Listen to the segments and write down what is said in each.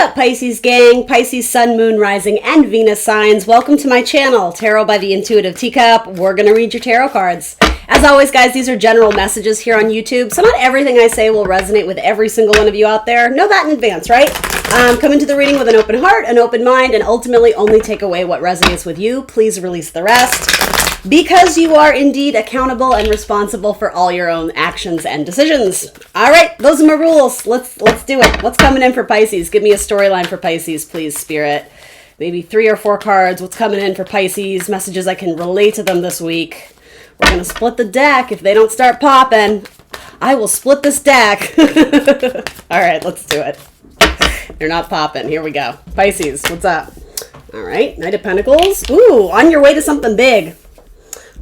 up, Pisces gang, Pisces Sun, Moon, Rising, and Venus signs? Welcome to my channel, Tarot by the Intuitive Teacup. We're going to read your tarot cards. As always, guys, these are general messages here on YouTube, so not everything I say will resonate with every single one of you out there. Know that in advance, right? Come into the reading with an open heart, an open mind, and ultimately only take away what resonates with you. Please release the rest, because you are indeed accountable and responsible for all your own actions and decisions. All right, those are my rules. Let's do it. What's coming in for Pisces? Give me a storyline for Pisces, please, Spirit. Maybe 3 or 4 cards. What's coming in for Pisces? Messages I can relate to them this week. We're going to split the deck. If they don't start popping, I will split this deck. All right, let's do it. They're not popping. Here we go. Pisces, what's up? All right, Knight of Pentacles. Ooh, on your way to something big.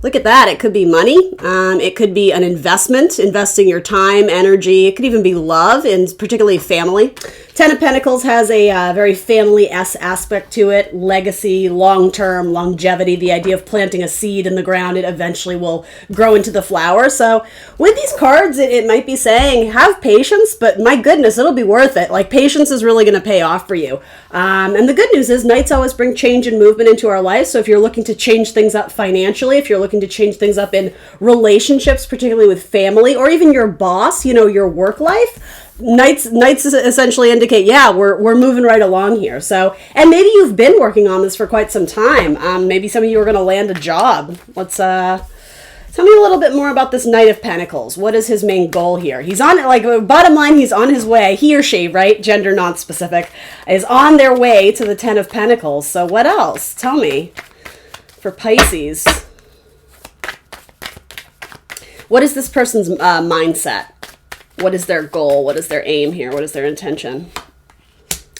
Look at that. It could be money. It could be an investment, investing your time, energy. It could even be love, and particularly family. 10 of Pentacles has a very family-esque aspect to it. Legacy, long-term, longevity, the idea of planting a seed in the ground. It eventually will grow into the flower. So with these cards, it might be saying, have patience, but my goodness, it'll be worth it. Like, patience is really going to pay off for you. And the good news is Knights always bring change and movement into our life. So if you're looking to change things up financially, if you're looking to change things up in relationships, particularly with family, or even your boss, you know, your work life, Knights essentially indicate, yeah, we're moving right along here. So, and maybe you've been working on this for quite some time. Maybe some of you are going to land a job. Let's tell me a little bit more about this Knight of Pentacles. What is his main goal here? He's on, like, bottom line, he's on his way. He or she, right? Gender non-specific, is on their way to the 10 of Pentacles. So what else? Tell me. For Pisces, what is this person's mindset? What is their goal? What is their aim here? What is their intention?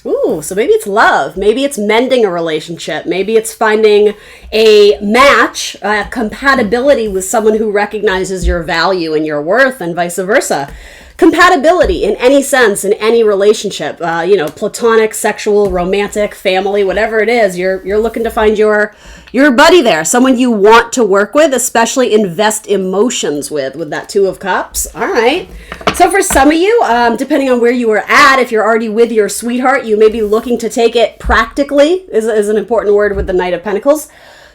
Ooh, so maybe it's love. Maybe it's mending a relationship. Maybe it's finding a match, compatibility with someone who recognizes your value and your worth, and vice versa. Compatibility in any sense, in any relationship, you know, platonic, sexual, romantic, family, whatever it is, you're looking to find your buddy there, someone you want to work with, especially invest emotions with that 2 of Cups. All right. So for some of you, depending on where you are at, if you're already with your sweetheart, you may be looking to take it practically, is an important word with the Knight of Pentacles,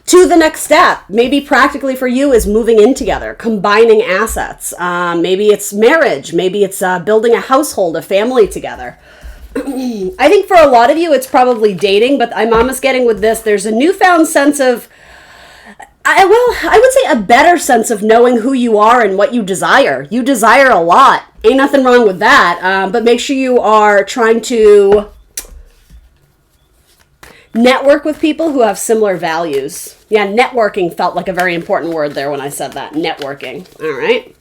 to the next step. Maybe practically for you is moving in together, combining assets. Maybe it's marriage. Maybe it's building a household, a family together. I think for a lot of you, it's probably dating, but I'm almost getting with this, there's a newfound sense of, I would say a better sense of knowing who you are and what you desire. You desire a lot. Ain't nothing wrong with that. But make sure you are trying to network with people who have similar values. Yeah, networking felt like a very important word there when I said that. Networking. All right.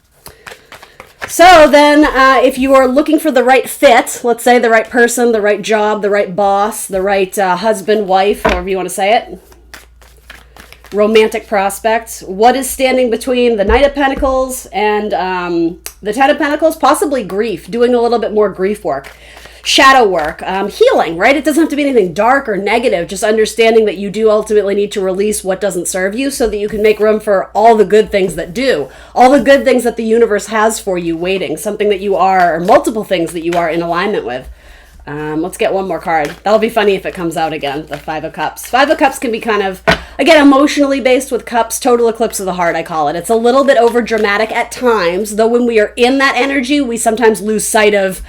So then if you are looking for the right fit, let's say the right person, the right job, the right boss, the right husband, wife, however you want to say it, romantic prospects, what is standing between the Knight of Pentacles and the 10 of Pentacles? Possibly grief, doing a little bit more grief work. Shadow work, healing, right? It doesn't have to be anything dark or negative, just understanding that you do ultimately need to release what doesn't serve you so that you can make room for all the good things that do, all the good things that the universe has for you waiting, something that you are, or multiple things that you are in alignment with. Let's get one more card. That'll be funny if it comes out again, the 5 of Cups. 5 of Cups can be kind of, again, emotionally based with cups, total eclipse of the heart, I call it. It's a little bit over dramatic at times, though when we are in that energy, we sometimes lose sight of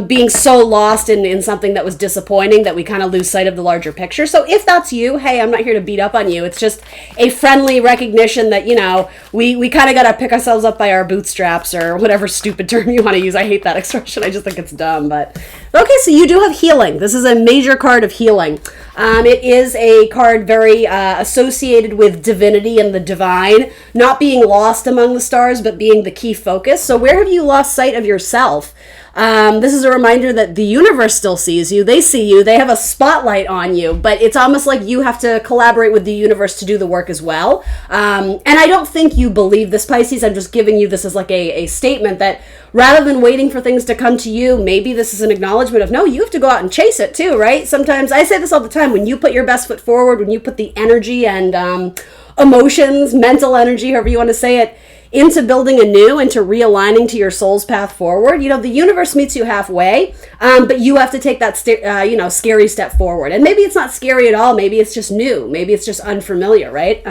being so lost in something that was disappointing that we kind of lose sight of the larger picture. So if that's you, hey, I'm not here to beat up on you. It's just a friendly recognition that, you know, we kind of got to pick ourselves up by our bootstraps, or whatever stupid term you want to use. I hate that expression. I just think it's dumb, but okay, so you do have healing. This is a major card of healing. It is a card very associated with divinity and the divine, not being lost among the stars, but being the key focus. So where have you lost sight of yourself? This is a reminder that the universe still sees you. They see you. They have a spotlight on you, but it's almost like you have to collaborate with the universe to do the work as well. And I don't think you believe this, Pisces. I'm just giving you this as like a statement that rather than waiting for things to come to you, maybe this is an acknowledgement of, no, you have to go out and chase it too, right? Sometimes, I say this all the time, when you put your best foot forward, when you put the energy and emotions, mental energy, however you want to say it, into building anew, into realigning to your soul's path forward. You know, the universe meets you halfway, but you have to take that, scary step forward. And maybe it's not scary at all. Maybe it's just new. Maybe it's just unfamiliar, right?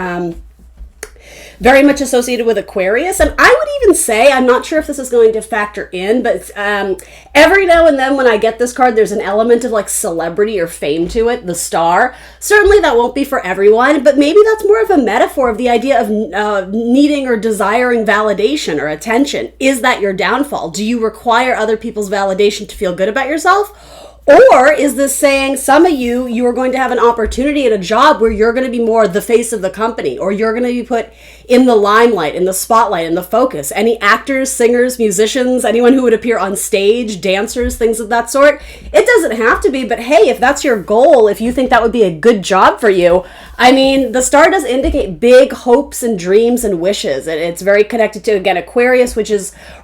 Very much associated with Aquarius. And I would even say, I'm not sure if this is going to factor in, but every now and then when I get this card, there's an element of like celebrity or fame to it, the star. Certainly that won't be for everyone, but maybe that's more of a metaphor of the idea of needing or desiring validation or attention. Is that your downfall? Do you require other people's validation to feel good about yourself? Or is this saying some of you are going to have an opportunity at a job where you're going to be more the face of the company, or you're going to be put in the limelight, in the spotlight, in the focus? Any actors, singers, musicians, anyone who would appear on stage, dancers, things of that sort? It doesn't have to be, but hey, if that's your goal, if you think that would be a good job for you, I mean, the star does indicate big hopes and dreams and wishes. And it's very connected to, again, Aquarius, which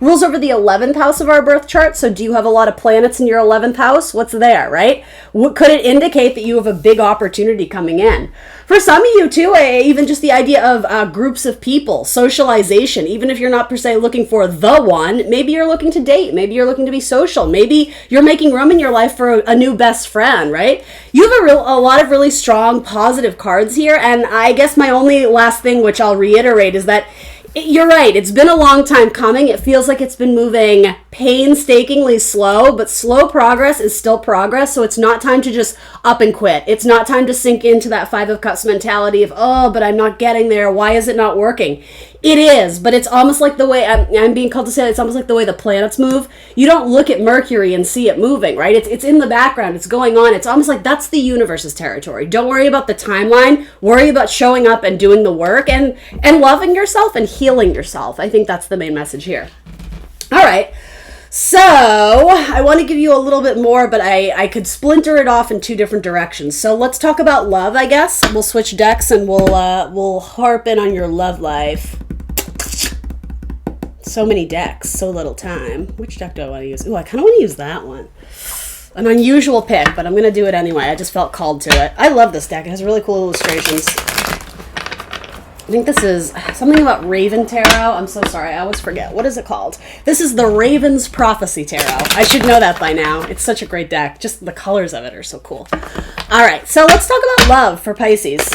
rules over the 11th house of our birth chart. So do you have a lot of planets in your 11th house? What's there, right? Could it indicate that you have a big opportunity coming in? For some of you too, even just the idea of groups of people, socialization, even if you're not per se looking for the one, maybe you're looking to date, maybe you're looking to be social, maybe you're making room in your life for a new best friend, right? You have a lot of really strong positive cards here, and I guess my only last thing, which I'll reiterate, is that you're right. It's been a long time coming. It feels like it's been moving painstakingly slow, but slow progress is still progress. So it's not time to just up and quit. It's not time to sink into that Five of Cups mentality of, oh, but I'm not getting there. Why is it not working? It is, but it's almost like the way I'm being called to say, it's almost like the way the planets move. You don't look at Mercury and see it moving, right? It's in the background. It's going on. It's almost like that's the universe's territory. Don't worry about the timeline. Worry about showing up and doing the work and loving yourself and healing yourself. I think that's the main message here. All right. So I want to give you a little bit more, but I could splinter it off in two different directions. So let's talk about love, I guess. We'll switch decks and we'll harp in on your love life. So many decks, so little time. Which deck do I want to use? Ooh, I kind of want to use that one. An unusual pick, but I'm going to do it anyway. I just felt called to it. I love this deck. It has really cool illustrations. I think this is something about Raven Tarot. I'm so sorry. I always forget. What is it called? This is the Raven's Prophecy Tarot. I should know that by now. It's such a great deck. Just the colors of it are so cool. All right, so let's talk about love for Pisces.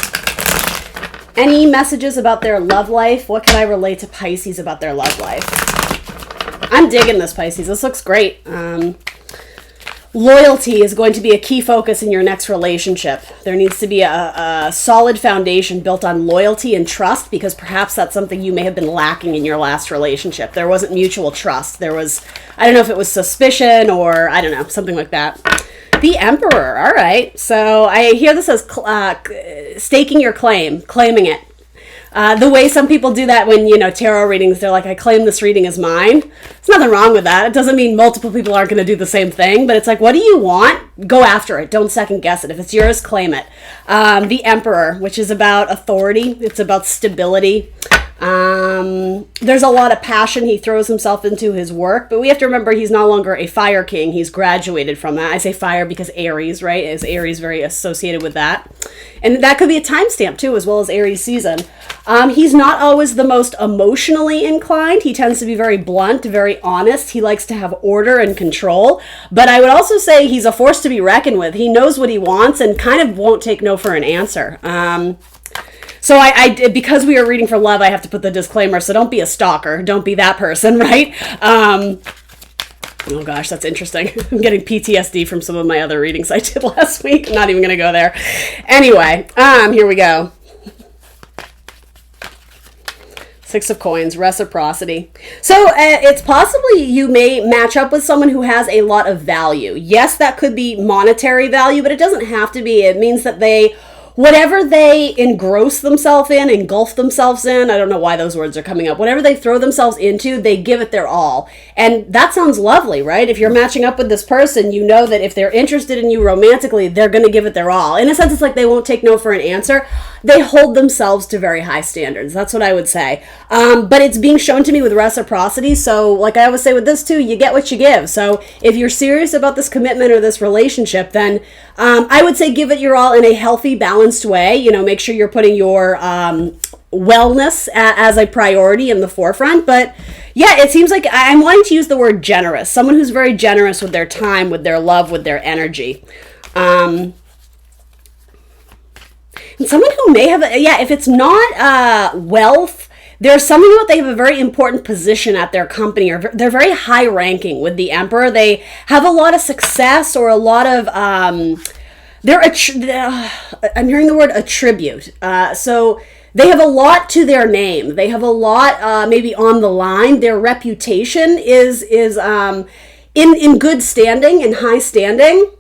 Any messages about their love life? What can I relate to Pisces about their love life? I'm digging this, Pisces. This looks great. Loyalty is going to be a key focus in your next relationship. There needs to be a solid foundation built on loyalty and trust, because perhaps that's something you may have been lacking in your last relationship. There wasn't mutual trust. There was, I don't know if it was suspicion or, I don't know, something like that. The Emperor. All right. So I hear this as staking your claim, claiming it. The way some people do that when, tarot readings, they're like, I claim this reading as mine. There's nothing wrong with that. It doesn't mean multiple people aren't going to do the same thing, but it's like, what do you want? Go after it. Don't second guess it. If it's yours, claim it. The Emperor, which is about authority. It's about stability. There's a lot of passion. He throws himself into his work, but we have to remember he's no longer a fire king. He's graduated from that. I say fire because Aries, right? Is Aries very associated with that? And that could be a timestamp too, as well as Aries season. He's not always the most emotionally inclined. He tends to be very blunt, very honest. He likes to have order and control, but I would also say he's a force to be reckoned with. He knows what he wants and kind of won't take no for an answer. So I because we are reading for love, I have to put the disclaimer. So don't be a stalker. Don't be that person, right? Oh gosh, that's interesting. I'm getting PTSD from some of my other readings I did last week. I'm not even going to go there. Anyway, here we go. Six of Coins, reciprocity. So it's possibly you may match up with someone who has a lot of value. Yes, that could be monetary value, but it doesn't have to be. It means that whatever they engulf themselves in, I don't know why those words are coming up. Whatever they throw themselves into, they give it their all. And that sounds lovely, right? If you're matching up with this person, you know that if they're interested in you romantically, they're going to give it their all. In a sense, it's like they won't take no for an answer. They hold themselves to very high standards. That's what I would say. But it's being shown to me with reciprocity. So like I always say with this too, you get what you give. So if you're serious about this commitment or this relationship, then I would say give it your all in a healthy, balanced way. Make sure you're putting your wellness as a priority in the forefront. But yeah, it seems like I'm wanting to use the word generous. Someone who's very generous with their time, with their love, with their energy. And someone who may have, if it's not wealth, there's something about they have a very important position at their company, or they're very high ranking with the Emperor. They have a lot of success, or a lot of, I'm hearing the word attribute. So they have a lot to their name. They have a lot maybe on the line. Their reputation is in good standing, in high standing.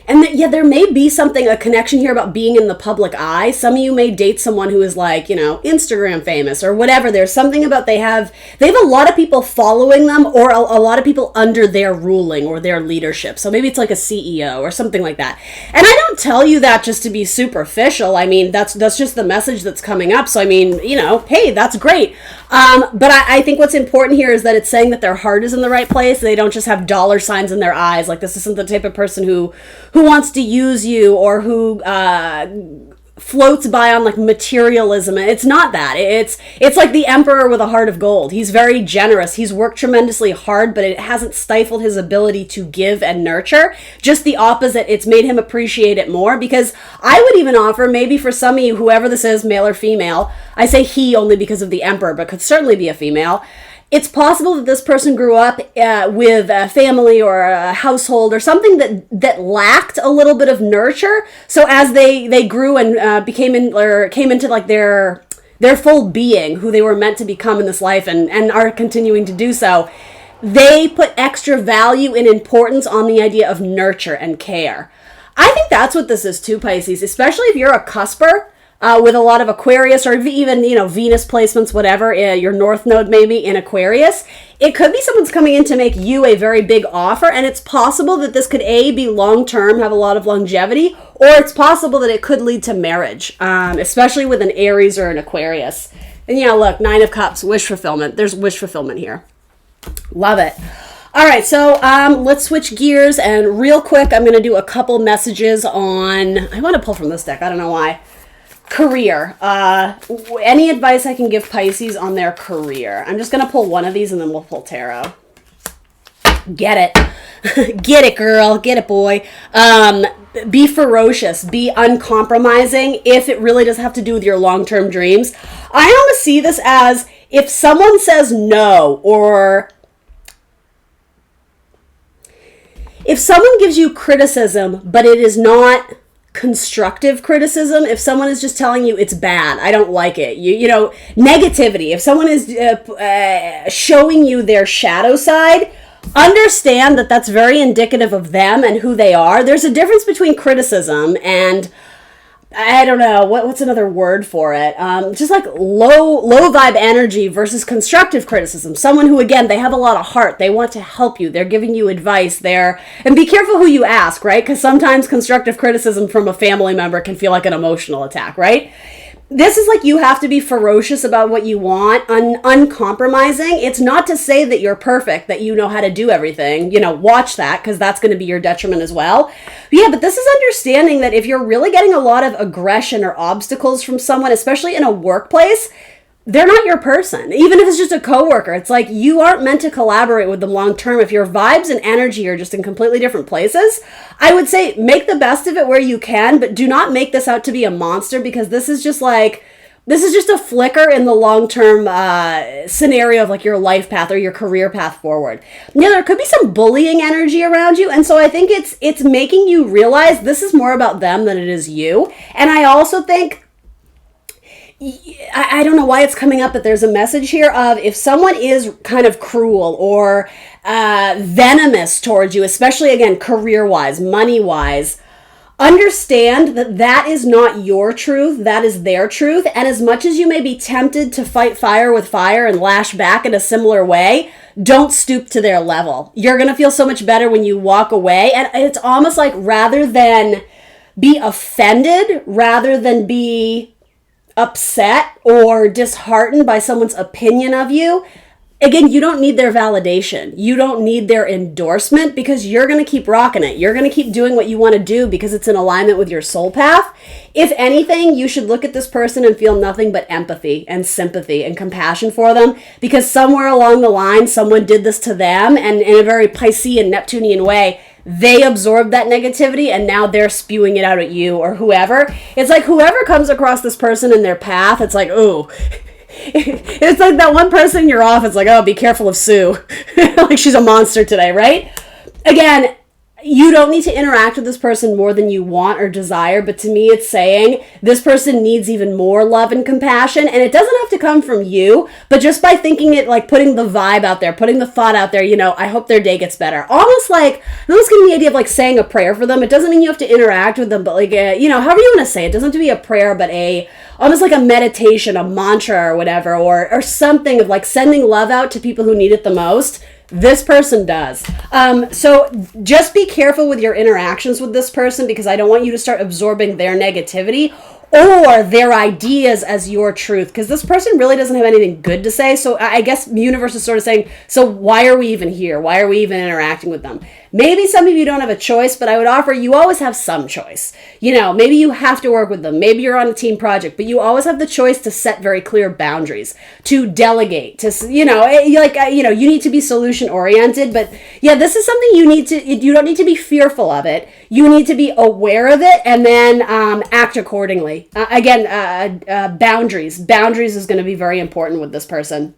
And there may be a connection here about being in the public eye. Some of you may date someone who is like, Instagram famous or whatever. There's something about they have a lot of people following them, or a lot of people under their ruling or their leadership. So maybe it's like a CEO or something like that. And I don't tell you that just to be superficial. I mean, that's just the message that's coming up. So I mean, hey, that's great. But I think what's important here is that it's saying that their heart is in the right place. They don't just have dollar signs in their eyes. Like, this isn't the type of person who wants to use you, or who floats by on like materialism. It's not that. It's like the Emperor with a heart of gold. He's very generous. He's worked tremendously hard, but it hasn't stifled his ability to give and nurture. Just the opposite. It's made him appreciate it more, because I would even offer, maybe for some of you, whoever this is, male or female, I say he only because of the Emperor, but could certainly be a female. It's possible that this person grew up with a family or a household or something that lacked a little bit of nurture. So as they grew and came into like their full being, who they were meant to become in this life, and are continuing to do so, they put extra value and importance on the idea of nurture and care. I think that's what this is too, Pisces, especially if you're a cusper. With a lot of Aquarius, or even, Venus placements, whatever, your North Node maybe in Aquarius. It could be someone's coming in to make you a very big offer, and it's possible that this could be long-term, have a lot of longevity, or it's possible that it could lead to marriage, especially with an Aries or an Aquarius. And look, 9 of Cups, wish fulfillment. There's wish fulfillment here. Love it. All right, so let's switch gears, and real quick, I'm going to do a couple messages on, I want to pull from this deck, I don't know why. Career. Any advice I can give Pisces on their career? I'm just going to pull one of these, and then we'll pull tarot. Get it. Get it, girl. Get it, boy. Be ferocious. Be uncompromising if it really does have to do with your long-term dreams. I almost see this as, if someone says no, or if someone gives you criticism, but it is not constructive criticism, if someone is just telling you it's bad, I don't like it, negativity, if someone is showing you their shadow side, understand that that's very indicative of them and who they are. There's a difference between criticism and, I don't know, what's another word for it? Just like low vibe energy versus constructive criticism. Someone who, again, they have a lot of heart. They want to help you. They're giving you advice. And be careful who you ask, right? Because sometimes constructive criticism from a family member can feel like an emotional attack, right? This is like, you have to be ferocious about what you want, uncompromising. It's not to say that you're perfect, that you know how to do everything. Watch that, because that's going to be your detriment as well. But this is understanding that if you're really getting a lot of aggression or obstacles from someone, especially in a workplace, they're not your person. Even if it's just a coworker, it's like, you aren't meant to collaborate with them long term. If your vibes and energy are just in completely different places, I would say make the best of it where you can, but do not make this out to be a monster, because this is just a flicker in the long-term scenario of like your life path or your career path forward. There could be some bullying energy around you, and so I think it's making you realize this is more about them than it is you. And I also think, I don't know why it's coming up, but there's a message here of, if someone is kind of cruel or venomous towards you, especially, again, career-wise, money-wise, understand that that is not your truth, that is their truth. And as much as you may be tempted to fight fire with fire and lash back in a similar way, don't stoop to their level. You're going to feel so much better when you walk away. And it's almost like, rather than be offended, rather than be upset or disheartened by someone's opinion of you, again, you don't need their validation. You don't need their endorsement because you're going to keep rocking it. You're going to keep doing what you want to do because it's in alignment with your soul path. If anything, you should look at this person and feel nothing but empathy and sympathy and compassion for them because somewhere along the line, someone did this to them, and in a very Piscean, Neptunian way, they absorbed that negativity and now they're spewing it out at you or whoever. It's like whoever comes across this person in their path, it's like, ooh. It's like that one person in your office, like, oh, be careful of Sue. Like she's a monster today, right? Again, you don't need to interact with this person more than you want or desire, but to me it's saying this person needs even more love and compassion, and it doesn't have to come from you, but just by thinking it, like putting the vibe out there, putting the thought out there, you know, I hope their day gets better. Almost like, I'm almost getting the idea of like saying a prayer for them. It doesn't mean you have to interact with them, but like, you know, however you want to say it. It doesn't have to be a prayer, but almost like a meditation, a mantra or whatever, or something of like sending love out to people who need it the most. This person does. So just be careful with your interactions with this person because I don't want you to start absorbing their negativity or their ideas as your truth, because this person really doesn't have anything good to say. So I guess the universe is sort of saying, so why are we even here? Why are we even interacting with them? Maybe some of you don't have a choice, but I would offer you always have some choice. You know, maybe you have to work with them. Maybe you're on a team project, but you always have the choice to set very clear boundaries, to delegate, to, you know, you need to be solution oriented. But yeah, this is something you don't need to be fearful of it. You need to be aware of it and then act accordingly. Boundaries. Boundaries is going to be very important with this person.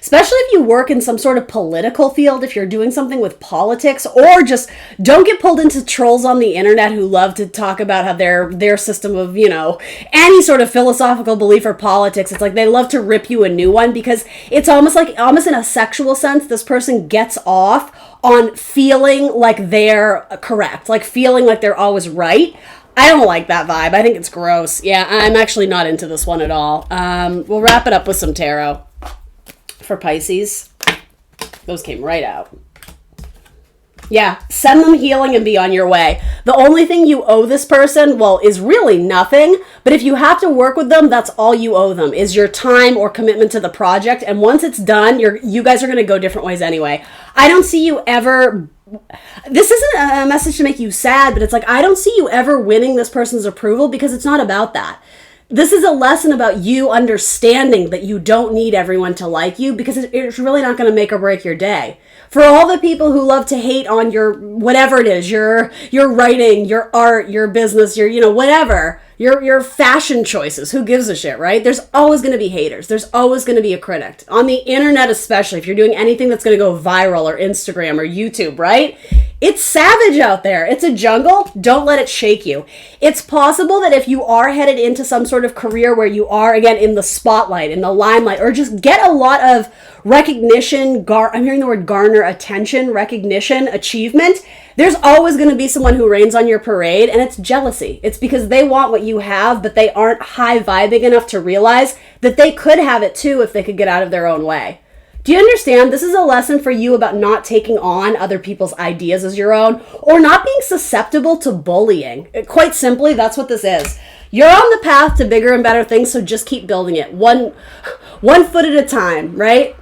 Especially if you work in some sort of political field, if you're doing something with politics, or just don't get pulled into trolls on the internet who love to talk about how their system of, you know, any sort of philosophical belief or politics. It's like they love to rip you a new one because it's almost in a sexual sense, this person gets off on feeling like they're correct, like feeling like they're always right. I don't like that vibe. I think it's gross. Yeah, I'm actually not into this one at all. We'll wrap it up with some tarot. For Pisces, those came right out. Yeah, send them healing and be on your way. The only thing you owe this person, well, is really nothing. But if you have to work with them, that's all you owe them is your time or commitment to the project. And once it's done, you guys are going to go different ways anyway. I don't see you ever... This isn't a message to make you sad, but it's like, I don't see you ever winning this person's approval because it's not about that. This is a lesson about you understanding that you don't need everyone to like you because it's really not going to make or break your day. For all the people who love to hate on your, whatever it is, your writing, your art, your business, your, you know, whatever, your fashion choices, who gives a shit, right? There's always going to be haters. There's always going to be a critic. On the internet especially, if you're doing anything that's going to go viral or Instagram or YouTube, right? It's savage out there. It's a jungle. Don't let it shake you. It's possible that if you are headed into some sort of career where you are, again, in the spotlight, in the limelight, or just get a lot of recognition, I'm hearing the word garner, attention, recognition, achievement, there's always going to be someone who rains on your parade, and it's jealousy. It's because they want what you have, but they aren't high-vibing enough to realize that they could have it too if they could get out of their own way. Do you understand? This is a lesson for you about not taking on other people's ideas as your own or not being susceptible to bullying. Quite simply, that's what this is. You're on the path to bigger and better things, so just keep building it. One foot at a time, right?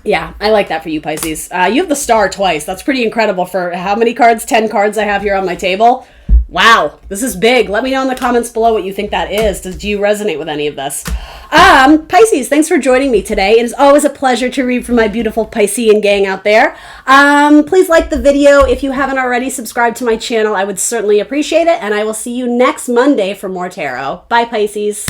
Yeah, I like that for you, Pisces. You have the star twice. That's pretty incredible for how many cards? 10 cards I have here on my table. Wow, this is big. Let me know in the comments below what you think that is. Do you resonate with any of this? Pisces, thanks for joining me today. It is always a pleasure to read from my beautiful Piscean gang out there. Please like the video. If you haven't already subscribed to my channel, I would certainly appreciate it. And I will see you next Monday for more tarot. Bye, Pisces.